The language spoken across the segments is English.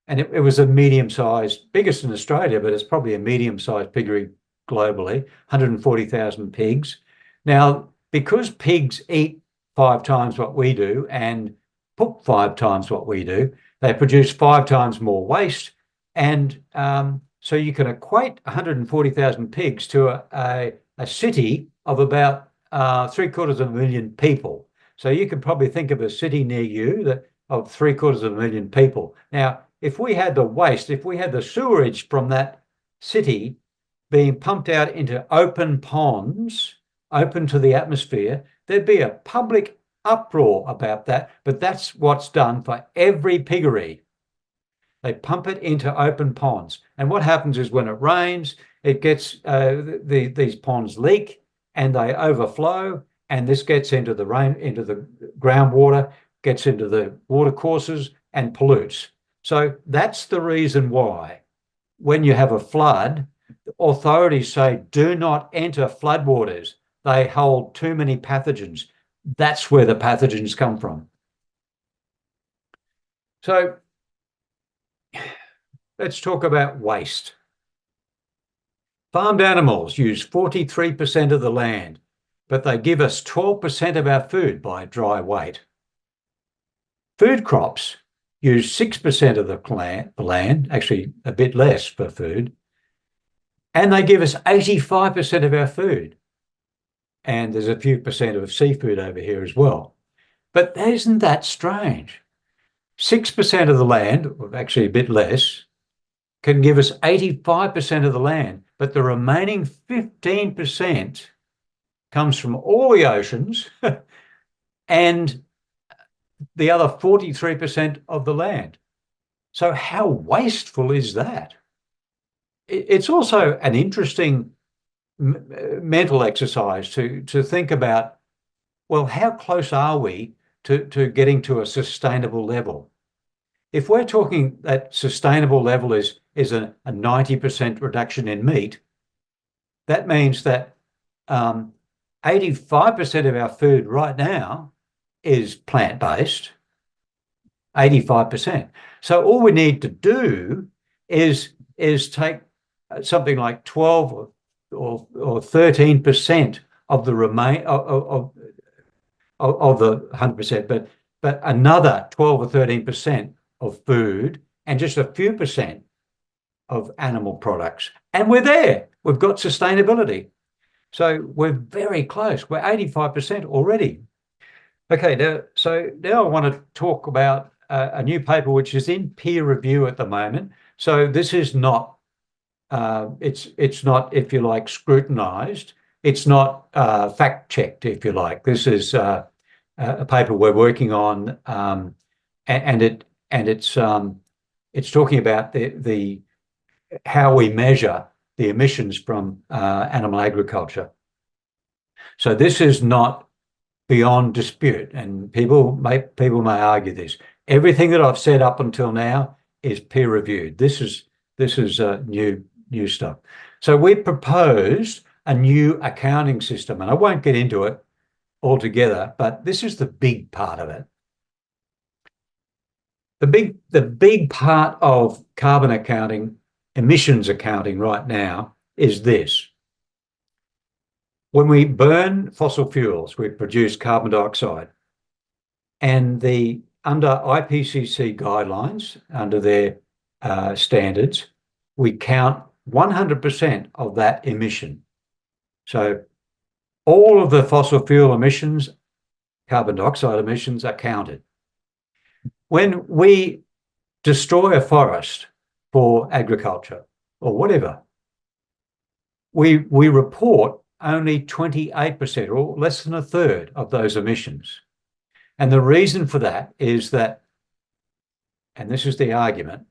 and it was a medium-sized, biggest in Australia, but it's probably a medium-sized piggery globally, 140,000 pigs. Now, because pigs eat 5 times what we do and poop 5 times what we do, they produce 5 times more waste. And so you can equate 140,000 pigs to a city of about 750,000 people. So you can probably think of a city near you that of 750,000 people. Now, if we had the waste, if we had the sewerage from that city being pumped out into open ponds, open to the atmosphere, there'd be a public uproar about that. But that's what's done for every piggery. They pump it into open ponds. And what happens is when it rains, it gets these ponds leak and they overflow. And this gets into the groundwater, gets into the watercourses and pollutes. So that's the reason why when you have a flood, authorities say do not enter floodwaters. They hold too many pathogens. That's where the pathogens come from. So let's talk about waste. Farmed animals use 43% of the land, but they give us 12% of our food by dry weight. Food crops use 6% of the land, actually a bit less for food, and they give us 85% of our food. And there's a few percent of seafood over here as well. But isn't that strange? 6% of the land, or actually a bit less, can give us 85% of the land, but the remaining 15% comes from all the oceans and the other 43% of the land. So how wasteful is that? It's also an interesting mental exercise to think about, well, how close are we to getting to a sustainable level? If we're talking that sustainable level is a 90% reduction in meat, that means that 85% of our food right now is plant-based, 85%. So all we need to do is take something like 12 or 13% of the of the 100%, but another 12 or 13% of food and just a few percent of animal products. And we're there. We've got sustainability. So we're very close. We're 85% already. Okay, now I want to talk about a new paper which is in peer review at the moment. So this is not, it's not, if you like, scrutinized. It's not fact checked, if you like. This is a paper we're working on, and it's talking about the how we measure the emissions from animal agriculture. So this is not beyond dispute, and people may argue this. Everything that I've said up until now is peer reviewed. This is new stuff. So we proposed a new accounting system, and I won't get into it altogether, but this is the big part of it. The big part of carbon accounting, emissions accounting right now is this. When we burn fossil fuels, we produce carbon dioxide, and under IPCC guidelines, under their standards, we count 100% of that emission. So all of the fossil fuel emissions, carbon dioxide emissions, are counted. When we destroy a forest for agriculture or whatever, we report only 28% or less than a third of those emissions. And the reason for that is that, and this is the argument,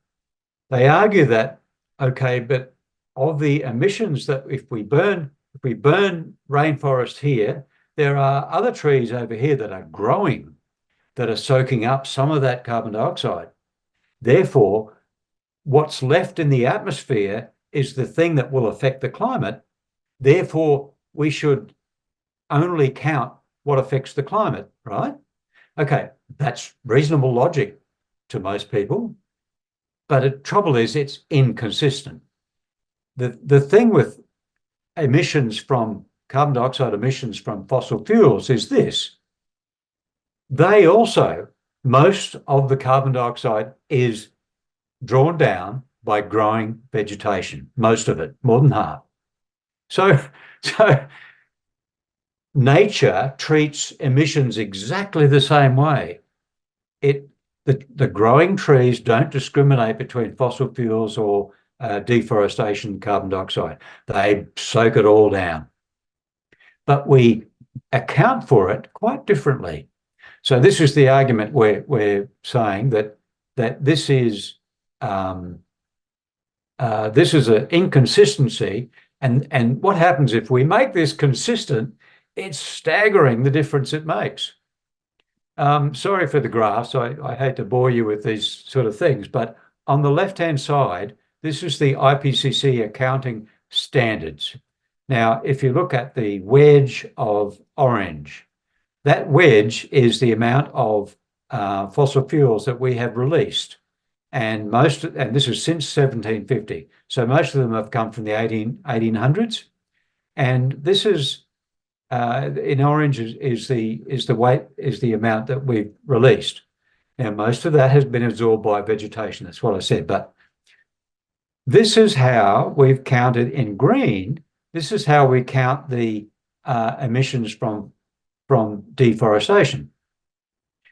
they argue that, okay, but of the emissions that if we burn rainforest here, there are other trees over here that are growing, that are soaking up some of that carbon dioxide. Therefore, what's left in the atmosphere is the thing that will affect the climate. Therefore, we should only count what affects the climate, right? Okay, that's reasonable logic to most people. But the trouble is it's inconsistent. The thing with emissions from carbon dioxide emissions from fossil fuels is this. They also, most of the carbon dioxide is drawn down by growing vegetation, most of it, more than half. So nature treats emissions exactly the same way. The growing trees don't discriminate between fossil fuels or deforestation, carbon dioxide. They soak it all down. But we account for it quite differently. So this is the argument we're saying that this is an inconsistency, and what happens if we make this consistent? It's staggering the difference it makes. Sorry for the graphs. I hate to bore you with these sort of things, but on the left-hand side, this is the IPCC accounting standards. Now, if you look at the wedge of orange, that wedge is the amount of fossil fuels that we have released. And this is since 1750. So most of them have come from the 1800s. And this is, in orange is the amount that we've released. Now, most of that has been absorbed by vegetation. That's what I said. But this is how we've counted in green. This is how we count the emissions from deforestation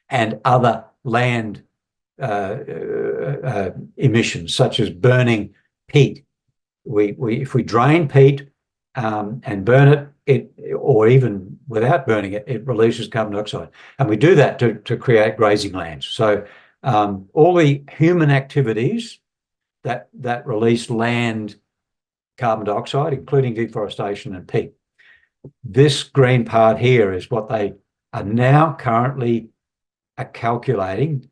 and other land emissions, such as burning peat. If we drain peat and burn it, or even without burning it, it releases carbon dioxide. And we do that to create grazing lands. So all the human activities that release land carbon dioxide, including deforestation and peat. This green part here is what they are now currently calculating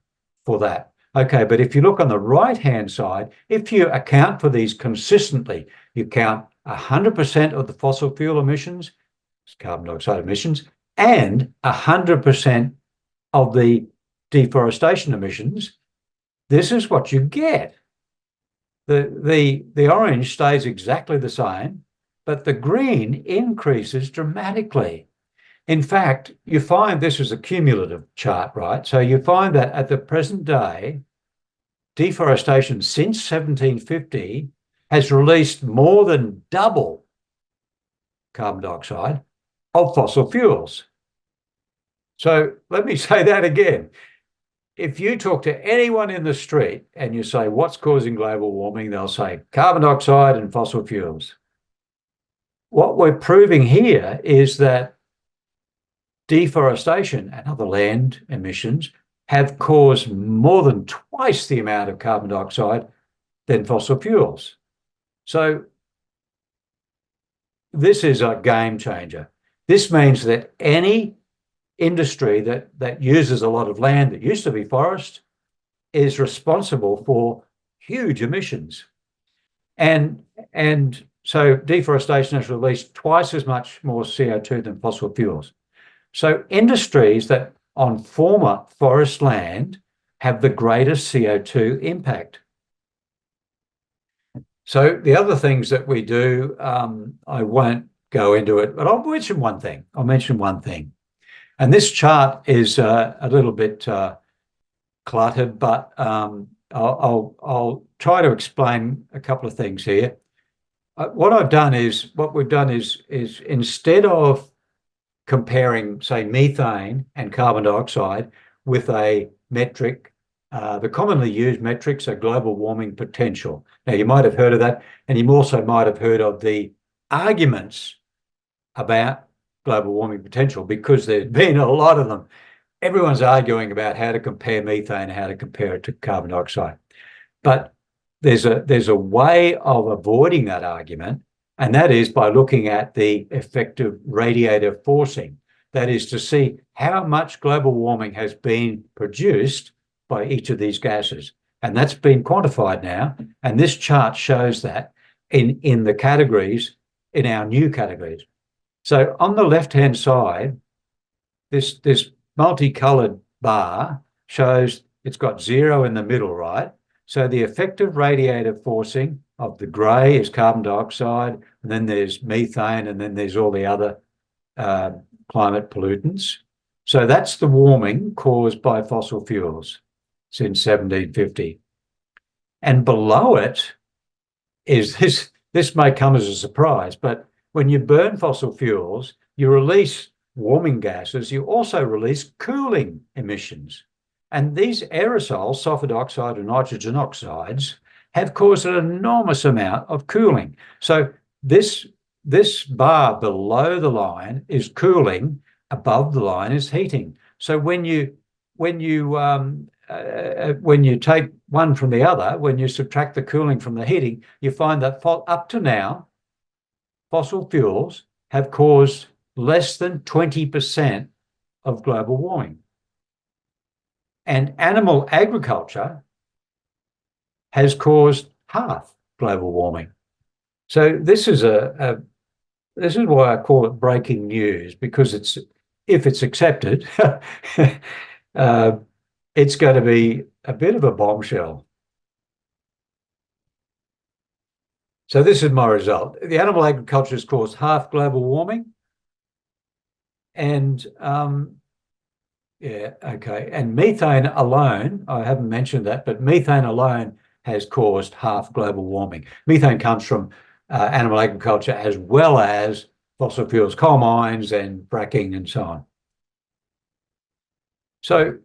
for that. Okay, but if you look on the right-hand side, if you account for these consistently, you count 100% of the fossil fuel emissions, carbon dioxide emissions, and 100% of the deforestation emissions, this is what you get. The orange stays exactly the same, but the green increases dramatically. In fact, you find this is a cumulative chart, right? So you find that at the present day, deforestation since 1750 has released more than double carbon dioxide of fossil fuels. So let me say that again. If you talk to anyone in the street and you say, what's causing global warming? They'll say carbon dioxide and fossil fuels. What we're proving here is that deforestation and other land emissions have caused more than twice the amount of carbon dioxide than fossil fuels. So this is a game changer. This means that any industry that uses a lot of land that used to be forest is responsible for huge emissions. And so deforestation has released twice as much more CO2 than fossil fuels. So industries that on former forest land have the greatest CO2 impact. So the other things that we do, I won't go into it, but I'll mention one thing. And this chart is a little bit cluttered, but I'll try to explain a couple of things here. What we've done is instead of comparing, say, methane and carbon dioxide with a metric, the commonly used metrics are global warming potential. Now, you might have heard of that, and you also might have heard of the arguments about global warming potential, because there's been a lot of them. Everyone's arguing about how to compare methane, how to compare it to carbon dioxide. But there's a way of avoiding that argument, and that is by looking at the effective radiative forcing. That is to see how much global warming has been produced by each of these gases. And that's been quantified now. And this chart shows that in the categories, in our new categories. So on the left-hand side, this multicolored bar shows it's got 0 in the middle, right? So the effective radiative forcing of the grey is carbon dioxide, and then there's methane, and then there's all the other climate pollutants. So that's the warming caused by fossil fuels since 1750. And below it is this. This may come as a surprise, but when you burn fossil fuels, you release warming gases, you also release cooling emissions. And these aerosols, sulfur dioxide and nitrogen oxides, have caused an enormous amount of cooling. So this bar below the line is cooling, above the line is heating. So when you take one from the other, when you subtract the cooling from the heating, you find that up to now, fossil fuels have caused less than 20% of global warming. And animal agriculture has caused half global warming. So this is this is why I call it breaking news, because if it's accepted, it's going to be a bit of a bombshell. So this is my result. The animal agriculture has caused half global warming. And yeah, okay. And methane alone, I haven't mentioned that, but methane alone has caused half global warming. Methane comes from animal agriculture as well as fossil fuels, coal mines and fracking and so on. So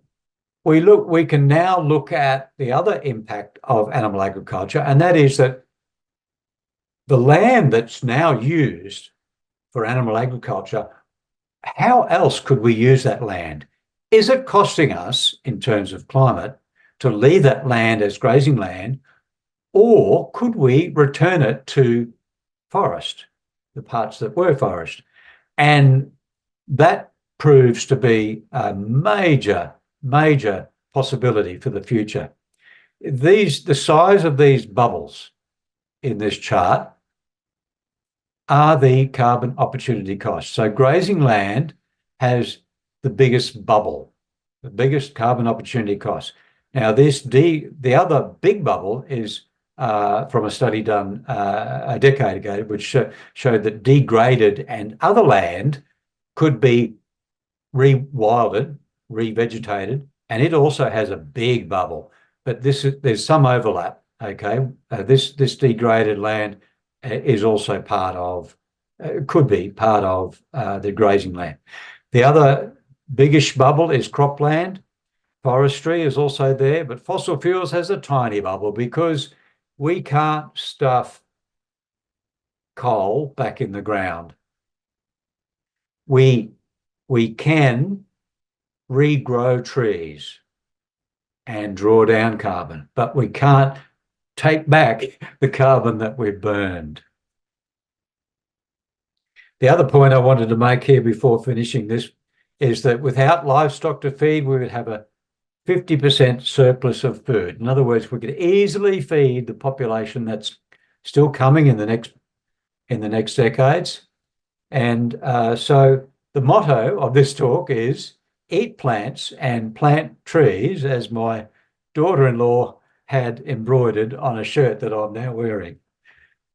we can now look at the other impact of animal agriculture, and that is that the land that's now used for animal agriculture, how else could we use that land? Is it costing us, in terms of climate, to leave that land as grazing land, or could we return it to forest, the parts that were forest? And that proves to be a major, major possibility for the future. The size of these bubbles in this chart are the carbon opportunity costs. So grazing land has the biggest bubble, the biggest carbon opportunity cost. Now, the other big bubble is from a study done a decade ago, which showed that degraded and other land could be rewilded, revegetated, and it also has a big bubble. But there's some overlap. Okay, this degraded land is also part of, could be part of the grazing land. The other biggish bubble is cropland. Forestry is also there, but fossil fuels has a tiny bubble because we can't stuff coal back in the ground. We can regrow trees and draw down carbon, but we can't take back the carbon that we've burned. The other point I wanted to make here before finishing this is that without livestock to feed, we would have a 50% surplus of food. In other words, we could easily feed the population that's still coming in the next decades. And so the motto of this talk is eat plants and plant trees, as my daughter-in-law had embroidered on a shirt that I'm now wearing.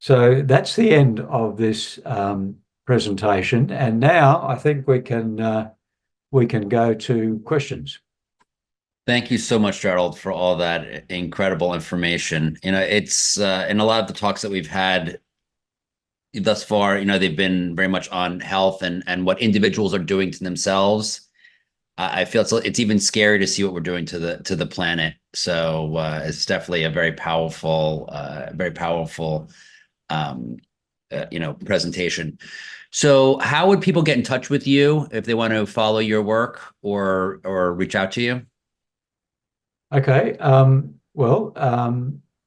So that's the end of this presentation. And now I think we can go to questions. Thank you so much, Gerald, for all that incredible information. It's in a lot of the talks that we've had thus far, they've been very much on health and what individuals are doing to themselves. I feel it's even scary to see what we're doing to the planet. So it's definitely a very powerful, presentation. So how would people get in touch with you if they want to follow your work or reach out to you? Okay. Well,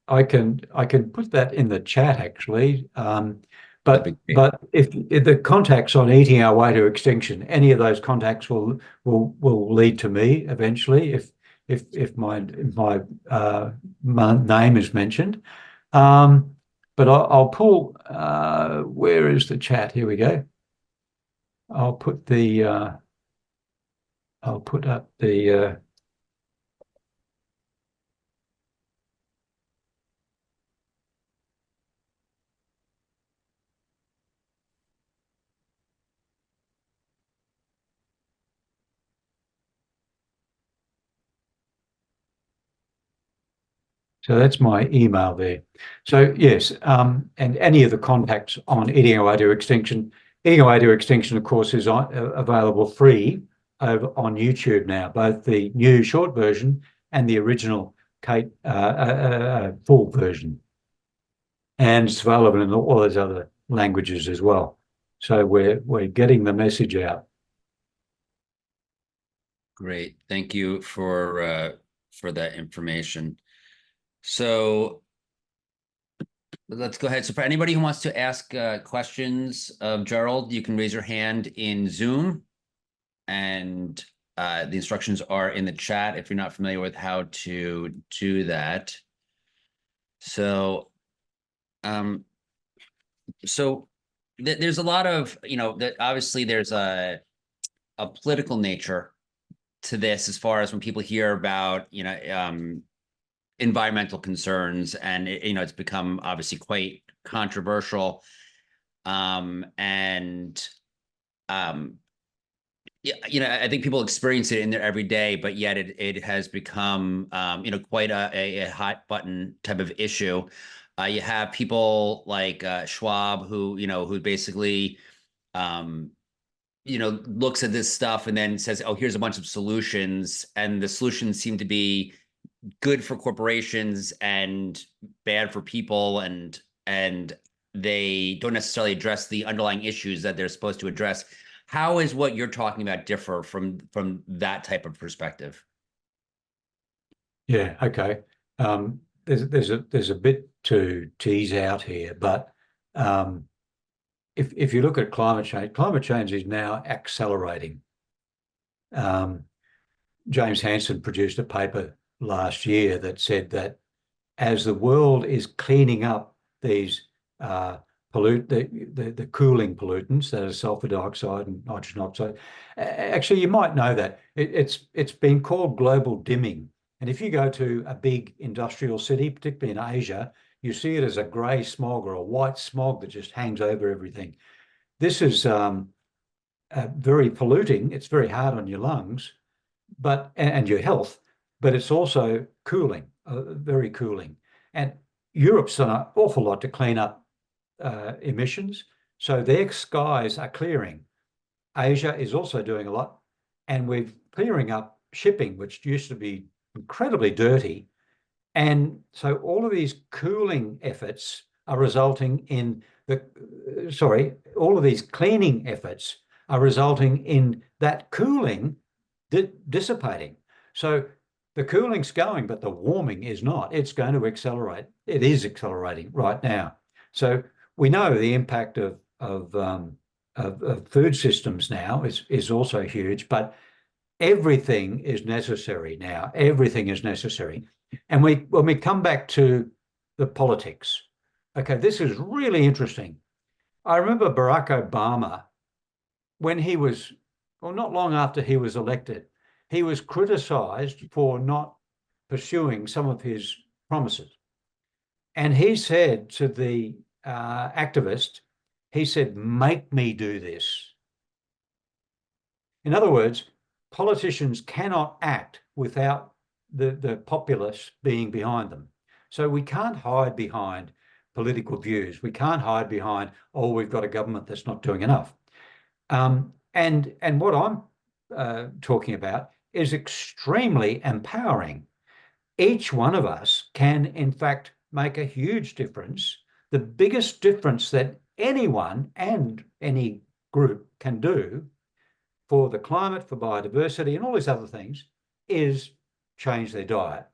I can put that in the chat actually. But if the contacts on Eating Our Way to Extinction, any of those contacts will lead to me eventually if my name is mentioned. But I'll pull. Where is the chat? Here we go. I'll put up the. So that's my email there. So yes, and any of the contacts on eating away to extinction. Eating away to extinction, of course, is available free over on YouTube now, both the new short version and the original Kate full version, and it's available in all those other languages as well. So we're getting the message out. Great. Thank you for that information. So let's go ahead. So for anybody who wants to ask questions of Gerald, you can raise your hand in Zoom, and the instructions are in the chat if you're not familiar with how to do that. So, there's a lot of, that obviously there's a political nature to this, as far as when people hear about, environmental concerns, and it's become obviously quite controversial. And yeah, I think people experience it in their everyday, but yet it has become quite a hot button type of issue. You have people like Schwab, who basically looks at this stuff and then says, oh, here's a bunch of solutions, and the solutions seem to be good for corporations and bad for people, and they don't necessarily address the underlying issues that they're supposed to address. How is what you're talking about differ from that type of perspective? Yeah, okay. There's a bit to tease out here, but if you look at climate change is now accelerating. James Hansen produced a paper last year that said that as the world is cleaning up these the cooling pollutants, that are sulfur dioxide and nitrogen oxide. Actually, you might know that it's been called global dimming. And if you go to a big industrial city, particularly in Asia, you see it as a grey smog or a white smog that just hangs over everything. This is very polluting. It's very hard on your lungs, and your health, but it's also cooling, very cooling. And Europe's done an awful lot to clean up emissions, so their skies are clearing. Asia is also doing a lot, and we're clearing up shipping, which used to be incredibly dirty. And so all of these cooling efforts are resulting in all of these cleaning efforts are resulting in that cooling dissipating. So the cooling's going, but the warming is not. It's going to accelerate. It is accelerating right now. So we know the impact of food systems now is also huge, but everything is necessary now. Everything is necessary. And when we come back to the politics, okay, this is really interesting. I remember Barack Obama, when he was, well, not long after he was elected, he was criticized for not pursuing some of his promises. And he said to the activist, he said, make me do this. In other words, politicians cannot act without the populace being behind them. So we can't hide behind political views. We can't hide behind, oh, we've got a government that's not doing enough. And what I'm talking about is extremely empowering. Each one of us can, in fact, make a huge difference. The biggest difference that anyone and any group can do for the climate, for biodiversity, and all these other things is change their diet.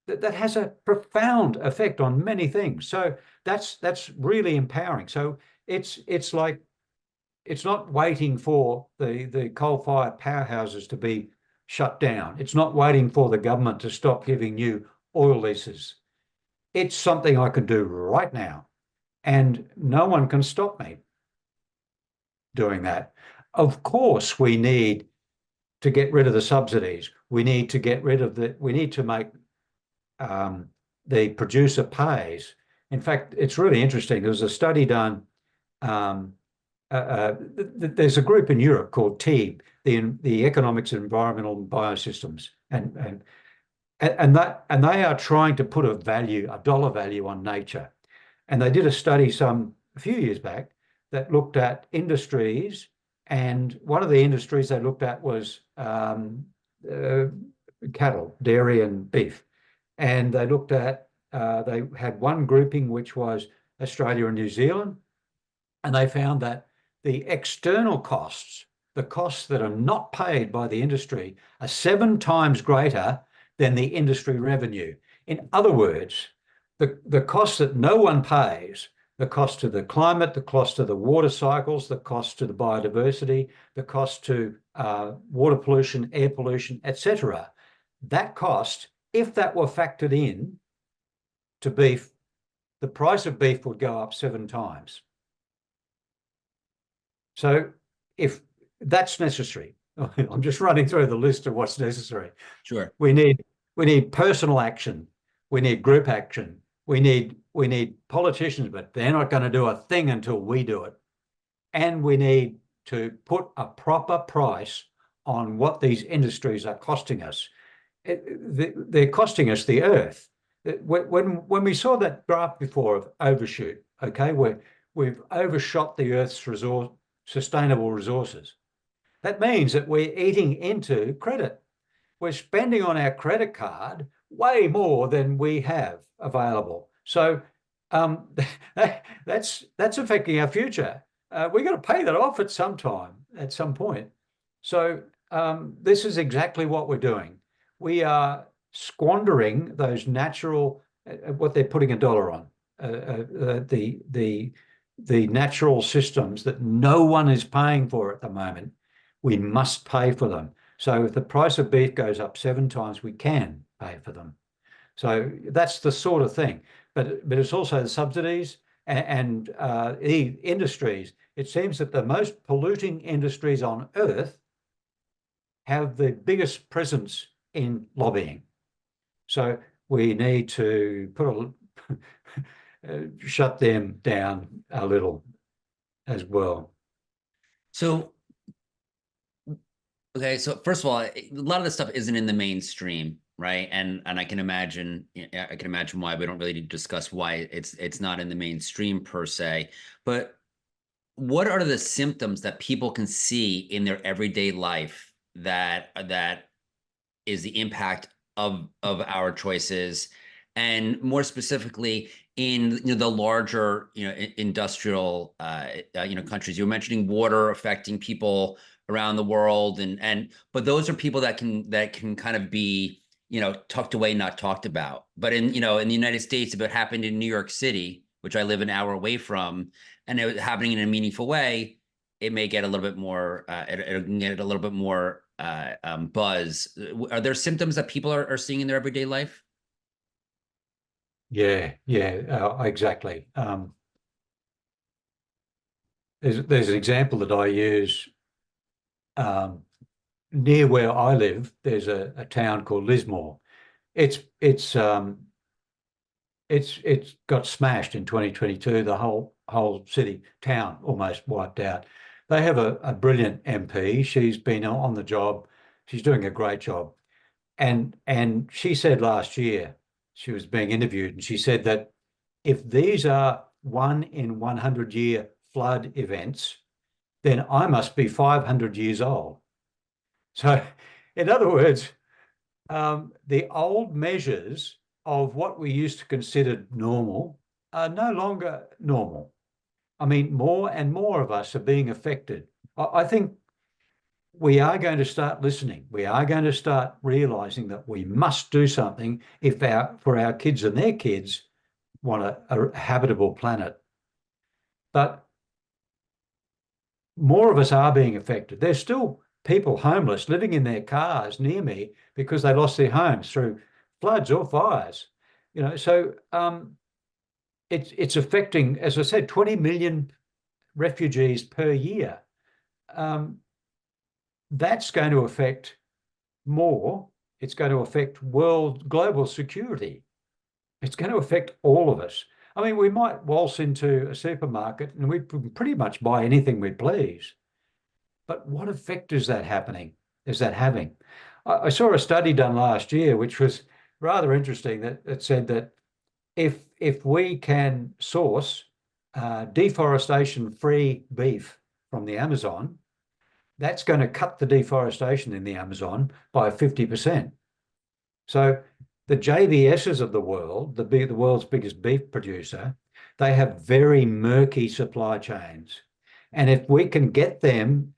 That has a profound effect on many things. So that's really empowering. So it's like, it's not waiting for the coal-fired powerhouses to be shut down. It's not waiting for the government to stop giving you oil leases. It's something I can do right now, and no one can stop me doing that. Of course, we need to get rid of the subsidies. We need to get rid of we need to make the producer pays. In fact, it's really interesting. There was a study done. There's a group in Europe called TEEB, the Economics of Environmental and Biosystems, and and they are trying to put a dollar value on nature. And they did a study a few years back that looked at industries, and one of the industries they looked at was cattle, dairy and beef. And they looked at, they had one grouping which was Australia and New Zealand, and they found that the external costs, the costs that are not paid by the industry, are 7 times greater than the industry revenue. In other words, the costs that no one pays, the cost to the climate, the cost to the water cycles, the cost to the biodiversity, the cost to water pollution, air pollution, etc. That cost, if that were factored in to beef, the price of beef would go up 7 times. So if that's necessary, I'm just running through the list of what's necessary. Sure. We need personal action. We need group action. We need politicians, but they're not going to do a thing until we do it. And we need to put a proper price on what these industries are costing us. They're costing us the earth. When we saw that graph before of overshoot, okay, we've overshot the earth's sustainable resources. That means that we're eating into credit. We're spending on our credit card way more than we have available. So that's affecting our future. We've got to pay that off at some point. So this is exactly what we're doing. We are squandering those natural, what they're putting a dollar on, the natural systems that no one is paying for at the moment. We must pay for them. So if the price of beef goes up 7 times, we can pay for them. So that's the sort of thing. But it's also the subsidies and the industries. It seems that the most polluting industries on earth have the biggest presence in lobbying. So we need to shut them down a little as well. So, okay, so first of all, a lot of this stuff isn't in the mainstream, right? And I can imagine why we don't really need to discuss why it's not in the mainstream per se. But what are the symptoms that people can see in their everyday life that is the impact of our choices, and more specifically in the larger industrial countries? You were mentioning water affecting people around the world, but those are people that can kind of be tucked away, not talked about. But in the United States, if it happened in New York City, which I live an hour away from, and it was happening in a meaningful way, it may get a little bit more. It'll get a little bit more buzz. Are there symptoms that people are seeing in their everyday life? Yeah, exactly. There's an example that I use near where I live. There's a town called Lismore. It's got smashed in 2022. The whole town almost wiped out. They have a brilliant MP. She's been on the job. She's doing a great job. And she said last year, she was being interviewed, and she said that if these are 1 in 100 year flood events, then I must be 500 years old. So, in other words, the old measures of what we used to consider normal are no longer normal. I mean, more and more of us are being affected. I think we are going to start listening. We are going to start realizing that we must do something for our kids and their kids want a habitable planet. But more of us are being affected. There's still people homeless living in their cars near me because they lost their homes through floods or fires. So it's affecting, as I said, 20 million refugees per year. That's going to affect more. It's going to affect global security. It's going to affect all of us. I mean, we might waltz into a supermarket and we pretty much buy anything we please. But what effect is that having? I saw a study done last year, which was rather interesting that it said that if we can source deforestation-free beef from the Amazon, that's going to cut the deforestation in the Amazon by 50%. So the JBSs of the world, the world's biggest beef producer, they have very murky supply chains. And if we can get them,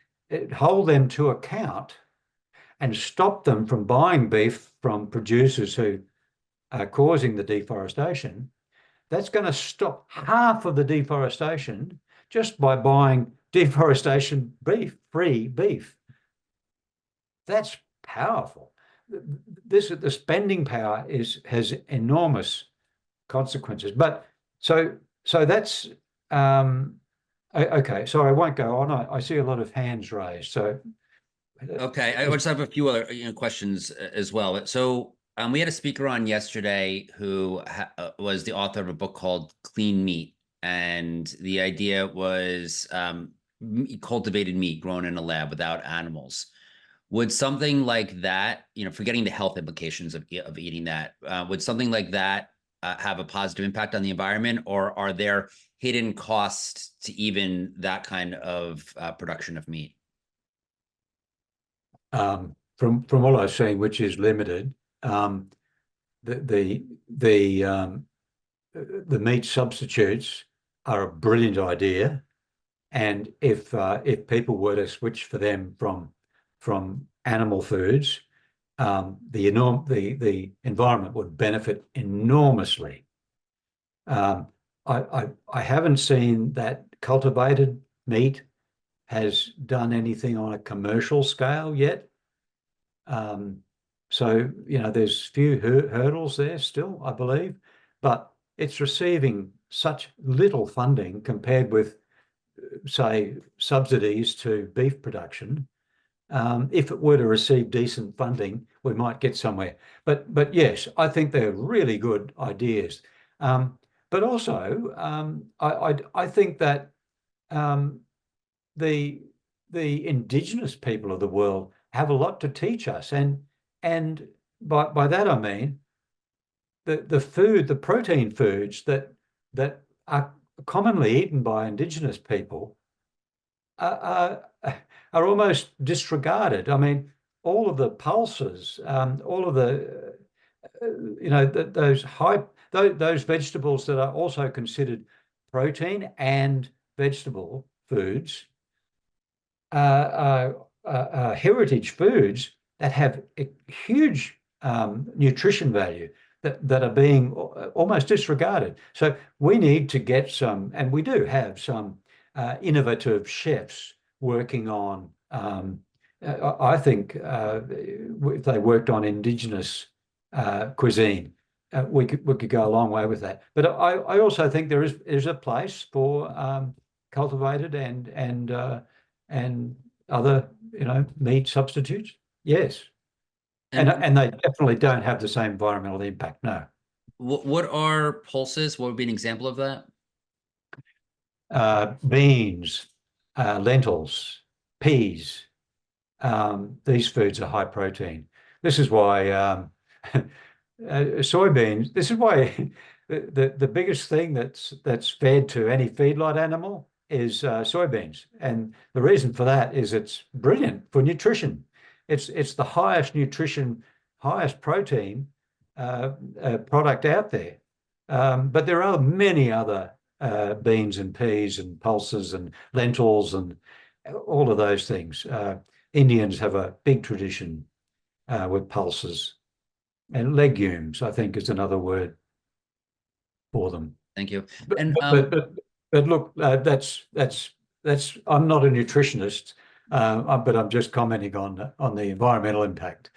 hold them to account and stop them from buying beef from producers who are causing the deforestation, that's going to stop half of the deforestation just by buying deforestation beef, free beef. That's powerful. The spending power has enormous consequences. But so that's okay. So I won't go on. I see a lot of hands raised. So okay, I just have a few other questions as well. So we had a speaker on yesterday who was the author of a book called Clean Meat, and the idea was cultivated meat grown in a lab without animals. Would something like that, forgetting the health implications of eating that, would something like that have a positive impact on the environment, or are there hidden costs to even that kind of production of meat? From what I've seen, which is limited, the meat substitutes are a brilliant idea, and if people were to switch for them from animal foods, the environment would benefit enormously. I haven't seen that cultivated meat has done anything on a commercial scale yet. So, there's few hurdles there still, I believe, but it's receiving such little funding compared with, say, subsidies to beef production. If it were to receive decent funding, we might get somewhere. But yes, I think they're really good ideas. But also, I think that the Indigenous people of the world have a lot to teach us, and by that I mean the protein foods that are commonly eaten by Indigenous people are almost disregarded. I mean, all of the pulses, all of the those vegetables that are also considered protein and vegetable foods are heritage foods that have a huge nutrition value that are being almost disregarded. So we need to get some, and we do have some innovative chefs working on. I think if they worked on Indigenous cuisine, we could go a long way with that. But I also think there is a place for cultivated and other meat substitutes. Yes, and they definitely don't have the same environmental impact. No. What are pulses? What would be an example of that? Beans, lentils, peas. These foods are high protein. This is why soybeans. This is why the biggest thing that's fed to any feedlot animal is soybeans, and the reason for that is it's brilliant for nutrition. It's the highest nutrition, highest protein product out there. But there are many other beans and peas and pulses and lentils and all of those things. Indians have a big tradition with pulses, and legumes, I think, is another word for them. Thank you. But look, that's I'm not a nutritionist, but I'm just commenting on the environmental impact.